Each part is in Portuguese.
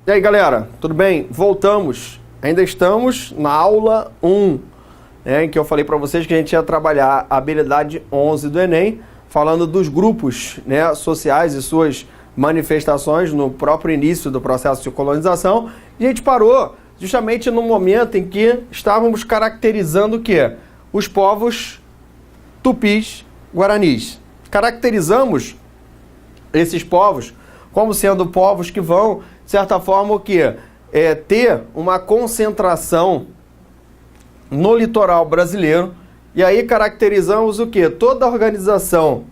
E aí, galera, tudo bem? Voltamos. Ainda estamos na aula 1, em que eu falei para vocês que a gente ia trabalhar a habilidade 11 do Enem, falando dos grupos, sociais e suas manifestações no próprio início do processo de colonização. E a gente parou justamente no momento em que estávamos caracterizando o quê? Os povos tupis guaranis. Caracterizamos esses povos como sendo povos que vão, de certa forma, o quê? Ter uma concentração no litoral brasileiro. E aí caracterizamos o quê? Toda a organização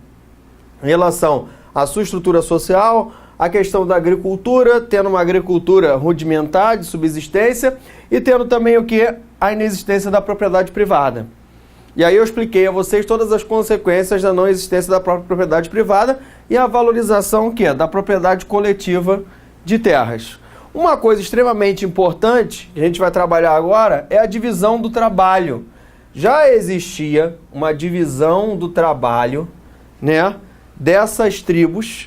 em relação à sua estrutura social, a questão da agricultura, tendo uma agricultura rudimentar, de subsistência, e tendo também o quê? A inexistência da propriedade privada. E aí eu expliquei a vocês todas as consequências da não existência da própria propriedade privada e a valorização que é da propriedade coletiva de terras. Uma coisa extremamente importante que a gente vai trabalhar agora é a divisão do trabalho. Já existia uma divisão do trabalho, dessas tribos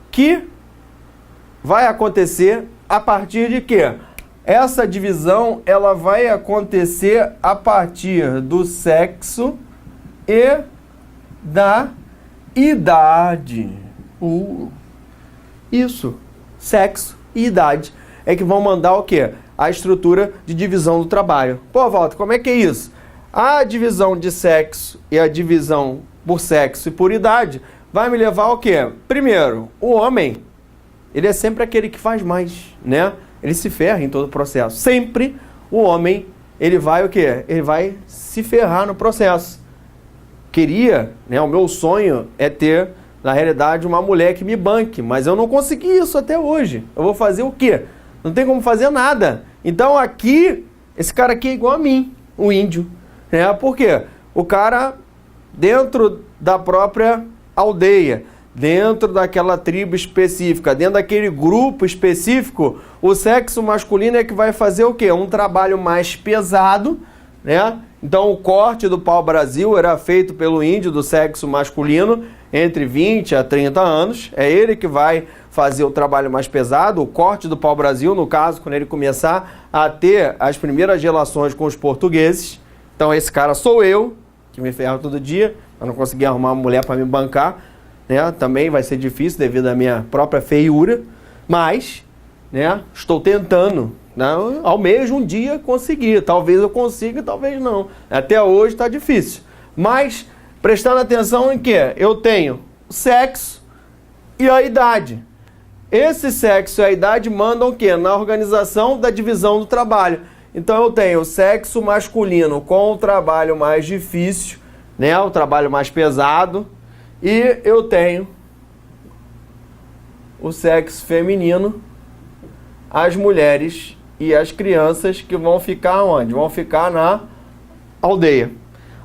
que vai acontecer a partir de quê? Essa divisão ela vai acontecer a partir do sexo e da idade. Isso, sexo e idade é que vão mandar o quê? A estrutura de divisão do trabalho. Pô, Walter, como é que é isso? A divisão de sexo e a divisão por sexo e por idade vai me levar ao quê? Primeiro, o homem, ele é sempre aquele que faz mais, Ele se ferra em todo o processo. Sempre o homem, ele vai o quê? Ele vai se ferrar no processo. O meu sonho é ter, na realidade, uma mulher que me banque, mas eu não consegui isso até hoje. Eu vou fazer o quê? Não tem como fazer nada. Então aqui, esse cara aqui é igual a mim, o índio. Por quê? O cara, dentro da própria aldeia, dentro daquela tribo específica, dentro daquele grupo específico, o sexo masculino é que vai fazer o quê? Um trabalho mais pesado, Então o corte do pau-brasil era feito pelo índio do sexo masculino entre 20 a 30 anos. É ele que vai fazer o trabalho mais pesado, o corte do pau-brasil, no caso, quando ele começar a ter as primeiras relações com os portugueses. Então esse cara sou eu, que me ferro todo dia, eu não consegui arrumar uma mulher para me bancar. Também vai ser difícil devido à minha própria feiura, mas estou tentando, almejo um dia conseguir, talvez eu consiga, talvez não, até hoje está difícil, mas prestando atenção em que eu tenho o sexo e a idade. Esse sexo e a idade mandam o quê? Na organização da divisão do trabalho. Então eu tenho o sexo masculino com o trabalho mais difícil, o trabalho mais pesado, e eu tenho o sexo feminino, as mulheres e as crianças que vão ficar onde? Vão ficar na aldeia.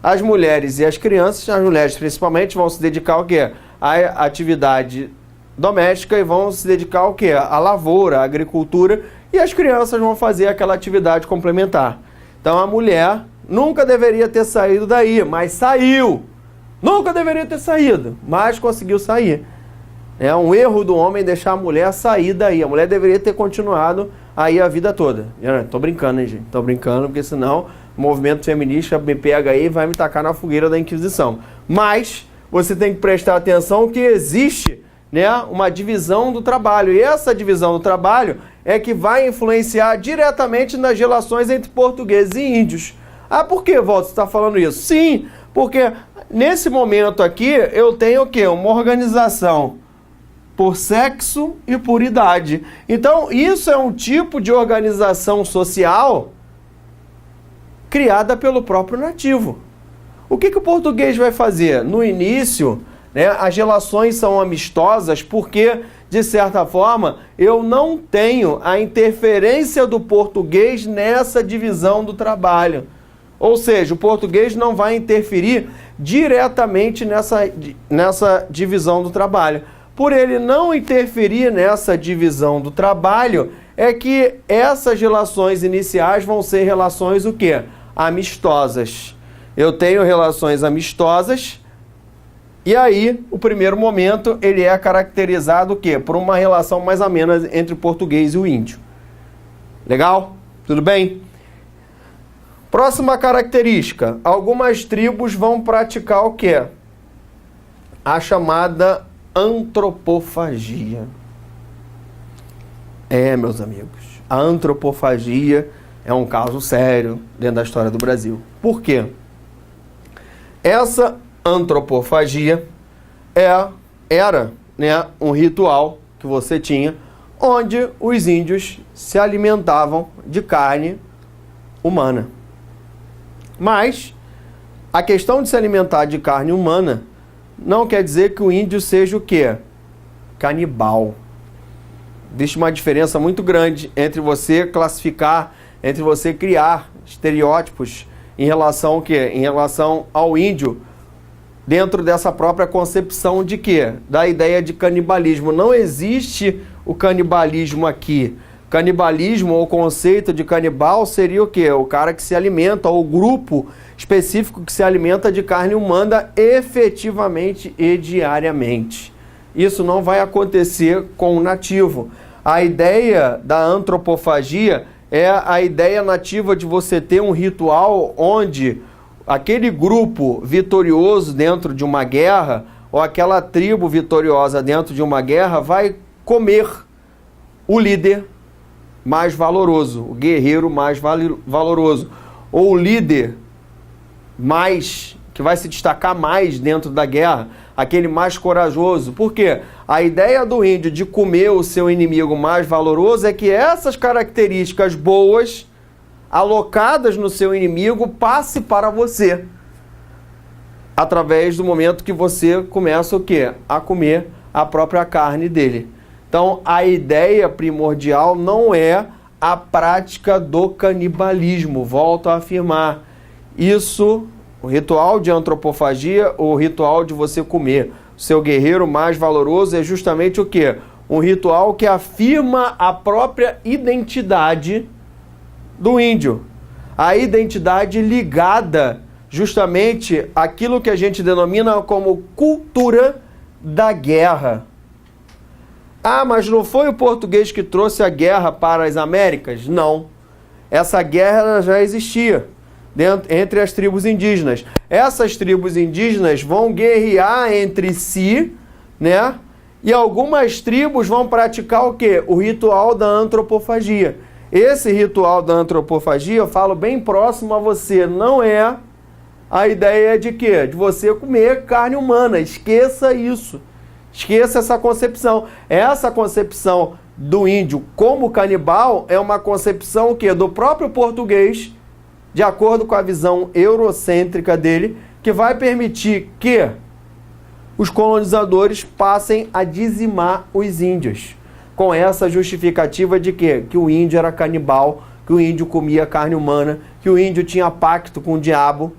As mulheres e as crianças, as mulheres principalmente, vão se dedicar ao quê? À atividade doméstica e vão se dedicar ao quê? À lavoura, à agricultura, e as crianças vão fazer aquela atividade complementar. Então a mulher nunca deveria ter saído daí, mas saiu. Nunca deveria ter saído, mas conseguiu sair. É um erro do homem deixar a mulher sair daí. A mulher deveria ter continuado aí a vida toda. Tô brincando, hein, gente? Tô brincando, porque senão o movimento feminista me pega aí e vai me tacar na fogueira da Inquisição. Mas você tem que prestar atenção que existe, uma divisão do trabalho. E essa divisão do trabalho é que vai influenciar diretamente nas relações entre portugueses e índios. Ah, por que, Walter, você está falando isso? Sim, porque nesse momento aqui eu tenho o quê? Uma organização por sexo e por idade. Então isso é um tipo de organização social criada pelo próprio nativo. O que o português vai fazer? No início, as relações são amistosas porque, de certa forma, eu não tenho a interferência do português nessa divisão do trabalho. Ou seja, o português não vai interferir diretamente nessa divisão do trabalho. Por ele não interferir nessa divisão do trabalho, é que essas relações iniciais vão ser relações o quê? Amistosas. Eu tenho relações amistosas e aí o primeiro momento ele é caracterizado o quê? Por uma relação mais amena entre o português e o índio. Legal? Tudo bem? Próxima característica. Algumas tribos vão praticar o quê? A chamada antropofagia. Meus amigos, a antropofagia é um caso sério dentro da história do Brasil. Por quê? Essa antropofagia era, né, um ritual que você tinha, onde os índios se alimentavam de carne humana. Mas a questão de se alimentar de carne humana não quer dizer que o índio seja o quê? Canibal. Existe uma diferença muito grande entre você classificar, entre você criar estereótipos em relação ao quê? Em relação ao índio, dentro dessa própria concepção de quê? Da ideia de canibalismo. Não existe o canibalismo aqui. Canibalismo, ou o conceito de canibal, seria o quê? O cara que se alimenta, ou o grupo específico que se alimenta de carne humana efetivamente e diariamente. Isso não vai acontecer com o nativo. A ideia da antropofagia é a ideia nativa de você ter um ritual onde aquele grupo vitorioso dentro de uma guerra, ou aquela tribo vitoriosa dentro de uma guerra, vai comer o líder mais valoroso, o guerreiro mais valoroso, ou o líder que vai se destacar mais dentro da guerra, aquele mais corajoso. Por quê? A ideia do índio de comer o seu inimigo mais valoroso é que essas características boas alocadas no seu inimigo passe para você, através do momento que você começa o quê? A comer a própria carne dele. Então, a ideia primordial não é a prática do canibalismo. Volto a afirmar. Isso, o ritual de antropofagia, o ritual de você comer o seu guerreiro mais valoroso, é justamente o quê? Um ritual que afirma a própria identidade do índio. A identidade ligada justamente àquilo que a gente denomina como cultura da guerra. Ah, mas não foi o português que trouxe a guerra para as Américas? Não. Essa guerra já existia entre as tribos indígenas. Essas tribos indígenas vão guerrear entre si, né? E algumas tribos vão praticar o quê? O ritual da antropofagia. Esse ritual da antropofagia, eu falo bem próximo a você, não é a ideia de quê? De você comer carne humana. Esqueça isso. Esqueça essa concepção. Essa concepção do índio como canibal é uma concepção o quê? Do próprio português, de acordo com a visão eurocêntrica dele, que vai permitir que os colonizadores passem a dizimar os índios, com essa justificativa de quê? Que o índio era canibal, que o índio comia carne humana, que o índio tinha pacto com o diabo,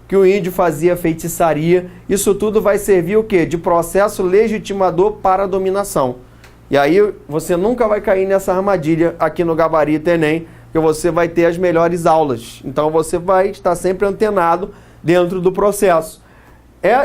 que o índio fazia feitiçaria. Isso tudo vai servir o quê? De processo legitimador para a dominação. E aí você nunca vai cair nessa armadilha aqui no Gabarito Enem, que você vai ter as melhores aulas. Então você vai estar sempre antenado dentro do processo.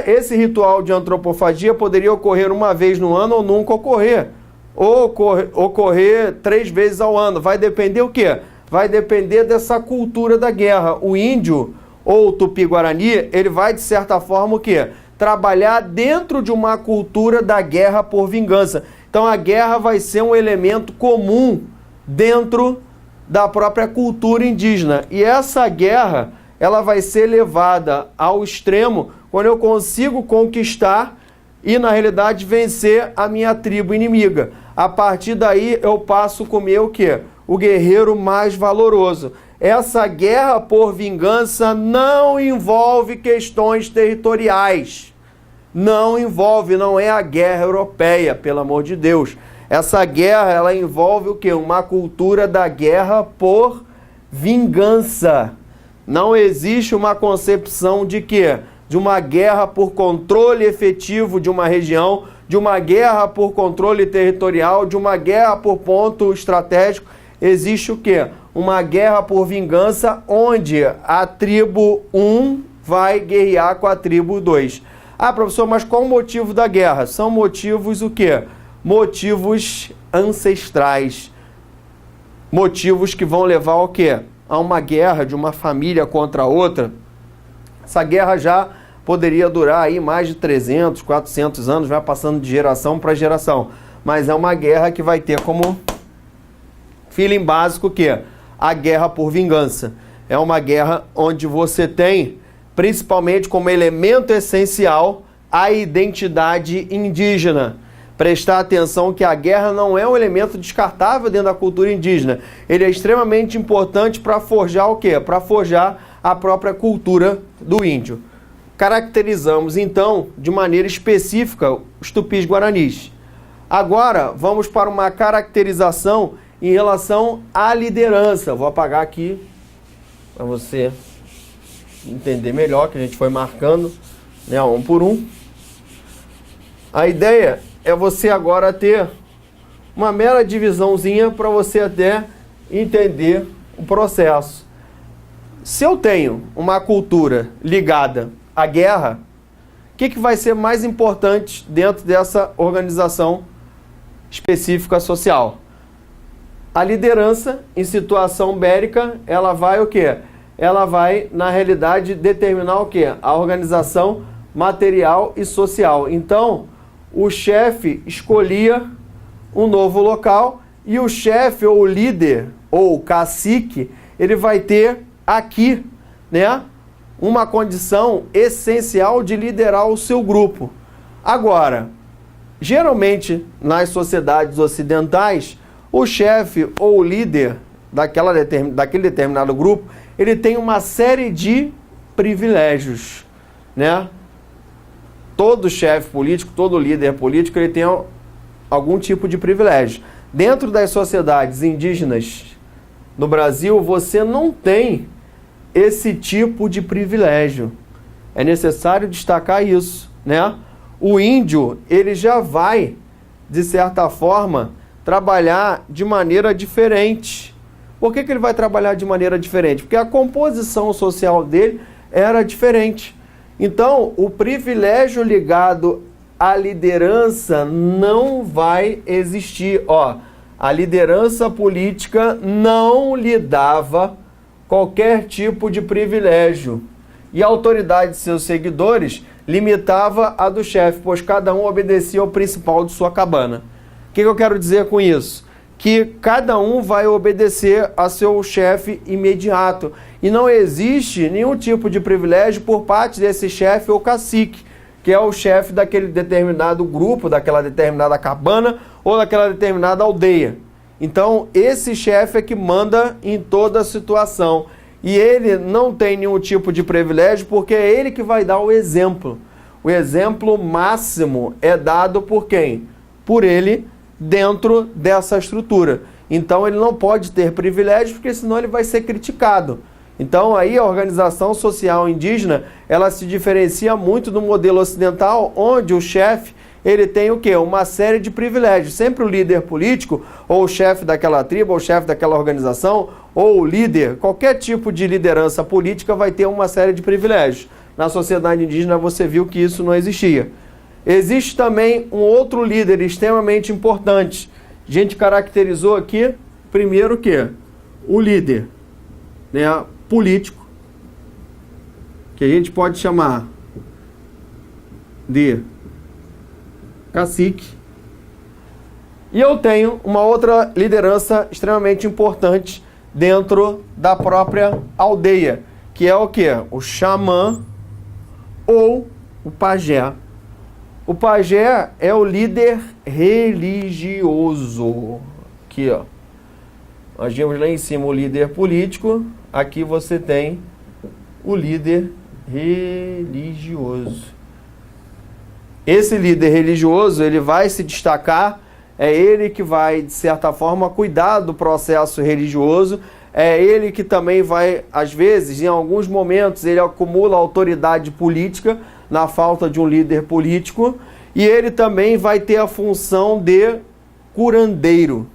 Esse ritual de antropofagia poderia ocorrer uma vez no ano ou nunca ocorrer. Ou ocorrer 3 vezes ao ano. Vai depender o quê? Vai depender dessa cultura da guerra. O índio ou o Tupi-Guarani, ele vai, de certa forma, o quê? Trabalhar dentro de uma cultura da guerra por vingança. Então, a guerra vai ser um elemento comum dentro da própria cultura indígena. E essa guerra, ela vai ser levada ao extremo quando eu consigo conquistar e, na realidade, vencer a minha tribo inimiga. A partir daí, eu passo a comer o quê? O guerreiro mais valoroso. Essa guerra por vingança não envolve questões territoriais. Não envolve, não é a guerra europeia, pelo amor de Deus. Essa guerra, ela envolve o quê? Uma cultura da guerra por vingança. Não existe uma concepção de quê? De uma guerra por controle efetivo de uma região, de uma guerra por controle territorial, de uma guerra por ponto estratégico. Existe o quê? Uma guerra por vingança, onde a tribo 1 vai guerrear com a tribo 2. Ah, professor, mas qual o motivo da guerra? São motivos o quê? Motivos ancestrais. motivos que vão levar ao quê? A uma guerra de uma família contra a outra. Essa guerra já poderia durar aí mais de 300, 400 anos, vai passando de geração para geração. Mas é uma guerra que vai ter como feeling básico o quê? A guerra por vingança. É uma guerra onde você tem, principalmente como elemento essencial, a identidade indígena. Prestar atenção que a guerra não é um elemento descartável dentro da cultura indígena. Ele é extremamente importante para forjar o quê? Para forjar a própria cultura do índio. Caracterizamos, então, de maneira específica, os tupis-guaranis. Agora, vamos para uma caracterização em relação à liderança. Vou apagar aqui para você entender melhor, que a gente foi marcando, né, um por um. A ideia é você agora ter uma mera divisãozinha para você até entender o processo. Se eu tenho uma cultura ligada à guerra, o que vai ser mais importante dentro dessa organização específica social? A liderança em situação bélica, ela vai o quê? Ela vai, na realidade, determinar o quê? A organização material e social. Então, o chefe escolhia um novo local e o chefe ou o líder ou o cacique, ele vai ter aqui, né, uma condição essencial de liderar o seu grupo. Agora, geralmente nas sociedades ocidentais, o chefe ou o líder daquele determinado grupo, ele tem uma série de privilégios, né? Todo chefe político, todo líder político, ele tem algum tipo de privilégio. Dentro das sociedades indígenas no Brasil, você não tem esse tipo de privilégio. É necessário destacar isso, né? O índio, ele já vai, de certa forma, trabalhar de maneira diferente. Por que ele vai trabalhar de maneira diferente? Porque a composição social dele era diferente. Então, o privilégio ligado à liderança não vai existir. A liderança política não lhe dava qualquer tipo de privilégio. E a autoridade de seus seguidores limitava a do chefe, pois cada um obedecia ao principal de sua cabana. O que eu quero dizer com isso? Que cada um vai obedecer a seu chefe imediato. E não existe nenhum tipo de privilégio por parte desse chefe ou cacique, que é o chefe daquele determinado grupo, daquela determinada cabana ou daquela determinada aldeia. Então, esse chefe é que manda em toda a situação. E ele não tem nenhum tipo de privilégio porque é ele que vai dar o exemplo. O exemplo máximo é dado por quem? Por ele dentro dessa estrutura. Então, ele não pode ter privilégio porque senão ele vai ser criticado. Então, aí a organização social indígena, ela se diferencia muito do modelo ocidental, onde o chefe, ele tem o quê? Uma série de privilégios. Sempre o líder político, ou o chefe daquela tribo, ou o chefe daquela organização, ou o líder, qualquer tipo de liderança política vai ter uma série de privilégios. Na sociedade indígena você viu que isso não existia. Existe também um outro líder extremamente importante. A gente caracterizou aqui, primeiro o quê? O líder, né, político, que a gente pode chamar de cacique. E eu tenho uma outra liderança extremamente importante dentro da própria aldeia, que é o quê? O xamã ou o pajé. O pajé é o líder religioso. Aqui, ó. Nós vimos lá em cima o líder político. Aqui você tem o líder religioso. Esse líder religioso, ele vai se destacar, é ele que vai, de certa forma, cuidar do processo religioso, é ele que também vai, às vezes, em alguns momentos, ele acumula autoridade política, na falta de um líder político, e ele também vai ter a função de curandeiro.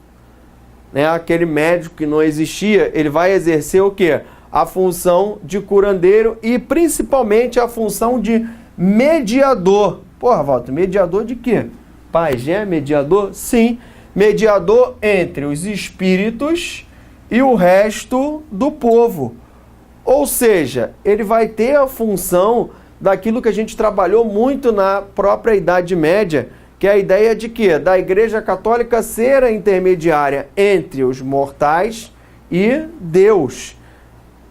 Né? Aquele médico que não existia, ele vai exercer o quê? A função de curandeiro e principalmente a função de mediador. Porra, Walter, mediador de quê? Pajé, mediador? Sim, mediador entre os espíritos e o resto do povo. Ou seja, ele vai ter a função daquilo que a gente trabalhou muito na própria Idade Média, que é a ideia de quê? Da Igreja Católica ser a intermediária entre os mortais e Deus.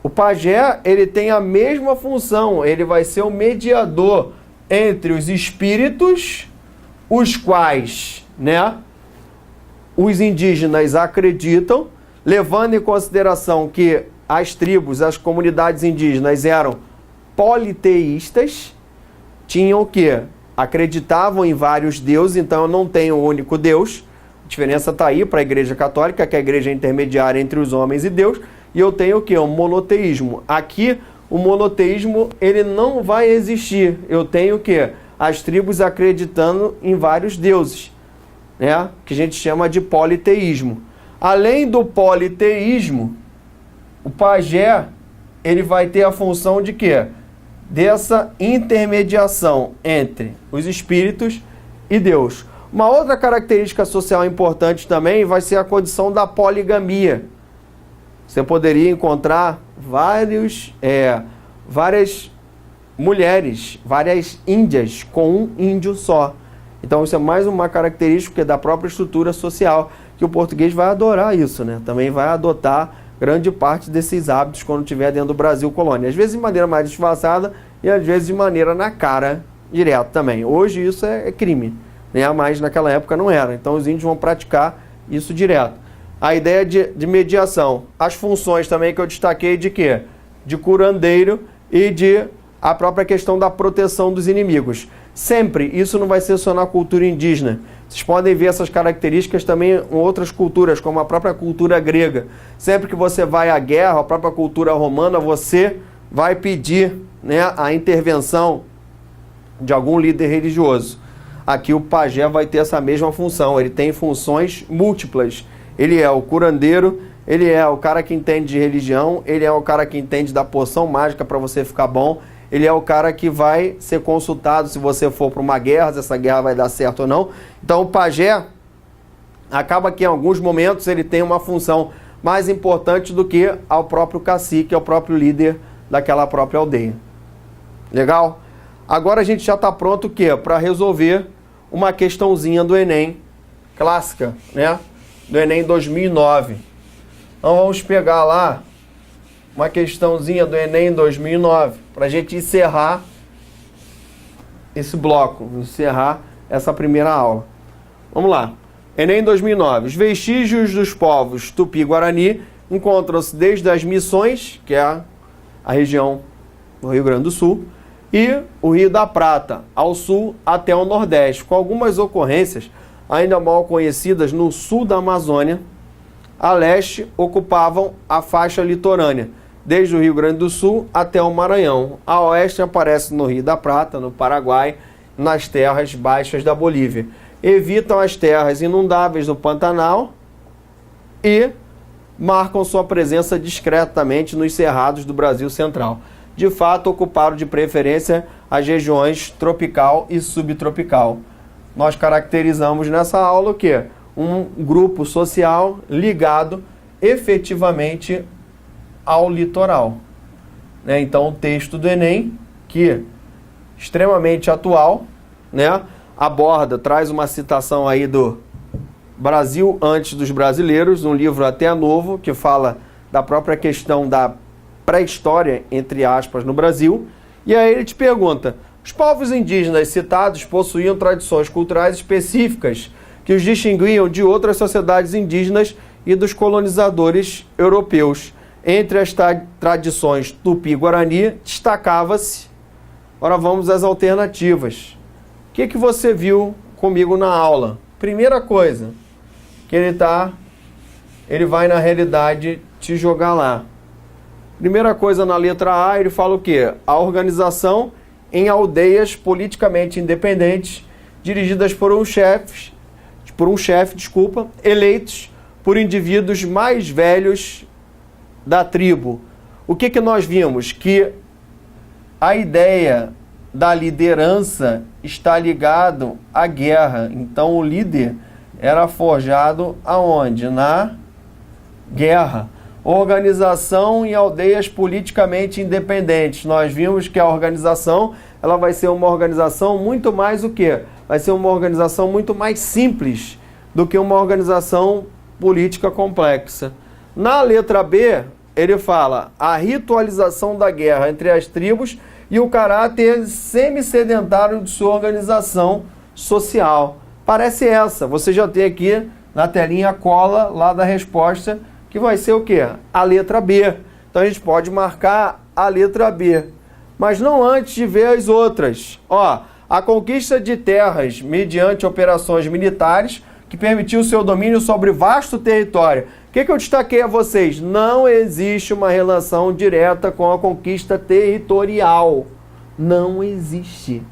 O pajé, ele tem a mesma função, ele vai ser o mediador entre os espíritos, os quais, os indígenas acreditam, levando em consideração que as tribos, as comunidades indígenas eram politeístas, tinham o quê? Acreditavam em vários deuses, então eu não tenho um único Deus. A diferença está aí para a Igreja Católica, que é a igreja intermediária entre os homens e Deus, e eu tenho o quê? Um monoteísmo. Aqui, o monoteísmo, ele não vai existir. Eu tenho o quê? As tribos acreditando em vários deuses, que a gente chama de politeísmo. Além do politeísmo, o pajé, ele vai ter a função de quê? Dessa intermediação entre os espíritos e Deus. Uma outra característica social importante também vai ser a condição da poligamia. Você poderia encontrar várias mulheres, várias índias com um índio só. Então isso é mais uma característica da própria estrutura social, que o português vai adorar isso, Também vai adotar grande parte desses hábitos quando estiver dentro do Brasil colônia. Às vezes de maneira mais disfarçada e às vezes de maneira na cara, direto também. Hoje isso é crime, mas naquela época não era. Então os índios vão praticar isso direto. A ideia de mediação. As funções também que eu destaquei de quê? De curandeiro e de a própria questão da proteção dos inimigos. Sempre, isso não vai ser só na cultura indígena. Vocês podem ver essas características também em outras culturas, como a própria cultura grega. Sempre que você vai à guerra, a própria cultura romana, você vai pedir a intervenção de algum líder religioso. Aqui o pajé vai ter essa mesma função, ele tem funções múltiplas. Ele é o curandeiro, ele é o cara que entende de religião, ele é o cara que entende da poção mágica para você ficar bom, ele é o cara que vai ser consultado se você for para uma guerra, se essa guerra vai dar certo ou não. Então o pajé acaba que em alguns momentos ele tem uma função mais importante do que ao próprio cacique, ao próprio líder daquela própria aldeia. Legal? Agora a gente já está pronto o quê? Para resolver uma questãozinha do Enem, clássica, do Enem 2009. Então vamos pegar lá uma questãozinha do Enem 2009, para a gente encerrar esse bloco, encerrar essa primeira aula. Vamos lá. Enem 2009. Os vestígios dos povos Tupi-Guarani encontram-se desde as Missões, que é a região do Rio Grande do Sul, e o Rio da Prata, ao sul até o Nordeste, com algumas ocorrências ainda mal conhecidas no sul da Amazônia. A leste ocupavam a faixa litorânea, desde o Rio Grande do Sul até o Maranhão. A oeste aparece no Rio da Prata, no Paraguai, nas terras baixas da Bolívia. Evitam as terras inundáveis do Pantanal e marcam sua presença discretamente nos cerrados do Brasil Central. De fato, ocuparam de preferência as regiões tropical e subtropical. Nós caracterizamos nessa aula o quê? Um grupo social ligado efetivamente ao litoral. Então, o texto do Enem, que é extremamente atual, aborda, traz uma citação aí do Brasil antes dos brasileiros, um livro até novo, que fala da própria questão da pré-história, entre aspas, no Brasil. E aí ele te pergunta: os povos indígenas citados possuíam tradições culturais específicas que os distinguiam de outras sociedades indígenas e dos colonizadores europeus. Entre as tradições Tupi-Guarani, destacava-se... Agora vamos às alternativas. O que você viu comigo na aula? Primeira coisa, que ele vai na realidade te jogar lá. Primeira coisa, na letra A, ele fala o quê? A organização em aldeias politicamente independentes, dirigidas por um chefe, eleitos por indivíduos mais velhos da tribo. O que nós vimos? Que a ideia da liderança está ligado à guerra. Então o líder era forjado aonde? Na guerra. Organização em aldeias politicamente independentes. Nós vimos que a organização, ela vai ser uma organização muito mais o quê? Vai ser uma organização muito mais simples do que uma organização política complexa. Na letra B, ele fala a ritualização da guerra entre as tribos e o caráter semi-sedentário de sua organização social. Parece essa. Você já tem aqui na telinha a cola lá da resposta, que vai ser o quê? A letra B. Então a gente pode marcar a letra B. Mas não antes de ver as outras. Ó, a conquista de terras mediante operações militares que permitiu seu domínio sobre vasto território. O que eu destaquei a vocês? Não existe uma relação direta com a conquista territorial. Não existe.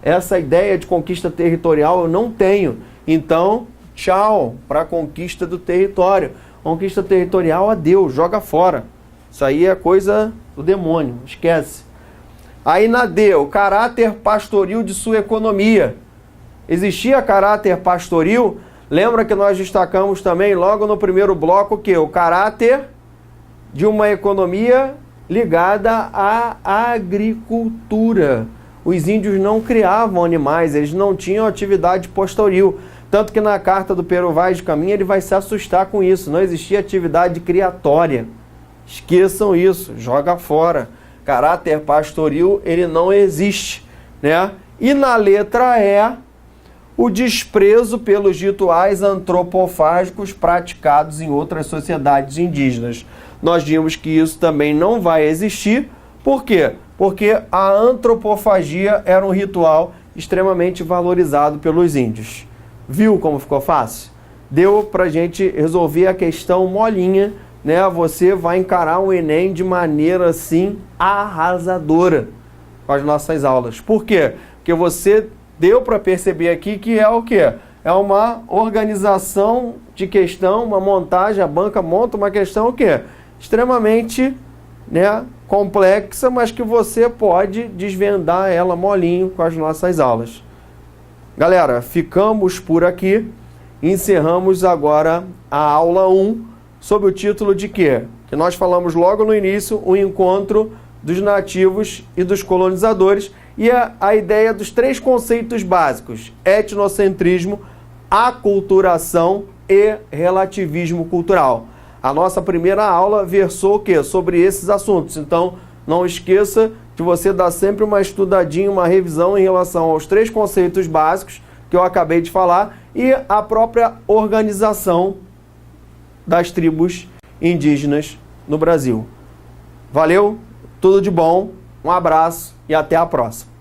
Essa ideia de conquista territorial eu não tenho. Então, tchau para a conquista do território. Conquista territorial, adeus, joga fora. Isso aí é coisa do demônio, esquece. Aí na D, o caráter pastoril de sua economia. Existia caráter pastoril? Lembra que nós destacamos também logo no primeiro bloco que o caráter de uma economia ligada à agricultura. Os índios não criavam animais, eles não tinham atividade pastoril. Tanto que na carta do Pero Vaz de Caminha ele vai se assustar com isso. Não existia atividade criatória. Esqueçam isso, joga fora. Caráter pastoril, ele não existe, né? E na letra E, o desprezo pelos rituais antropofágicos praticados em outras sociedades indígenas. Nós vimos que isso também não vai existir. Por quê? Porque a antropofagia era um ritual extremamente valorizado pelos índios. Viu como ficou fácil? Deu pra gente resolver a questão molinha, né? Você vai encarar o Enem de maneira assim arrasadora com as nossas aulas. Por quê? Porque você deu para perceber aqui que é o quê? É uma organização de questão, uma montagem, a banca monta uma questão o quê? Extremamente, né, complexa, mas que você pode desvendar ela molinho com as nossas aulas. Galera, ficamos por aqui. Encerramos agora a aula 1 sob o título de quê? Que nós falamos logo no início, o encontro dos nativos e dos colonizadores e a ideia dos 3 conceitos básicos: etnocentrismo, aculturação e relativismo cultural. A nossa primeira aula versou o quê? Sobre esses assuntos. Então, não esqueça de você dar sempre uma estudadinha, uma revisão em relação aos 3 conceitos básicos que eu acabei de falar e a própria organização das tribos indígenas no Brasil. Valeu, tudo de bom, um abraço e até a próxima.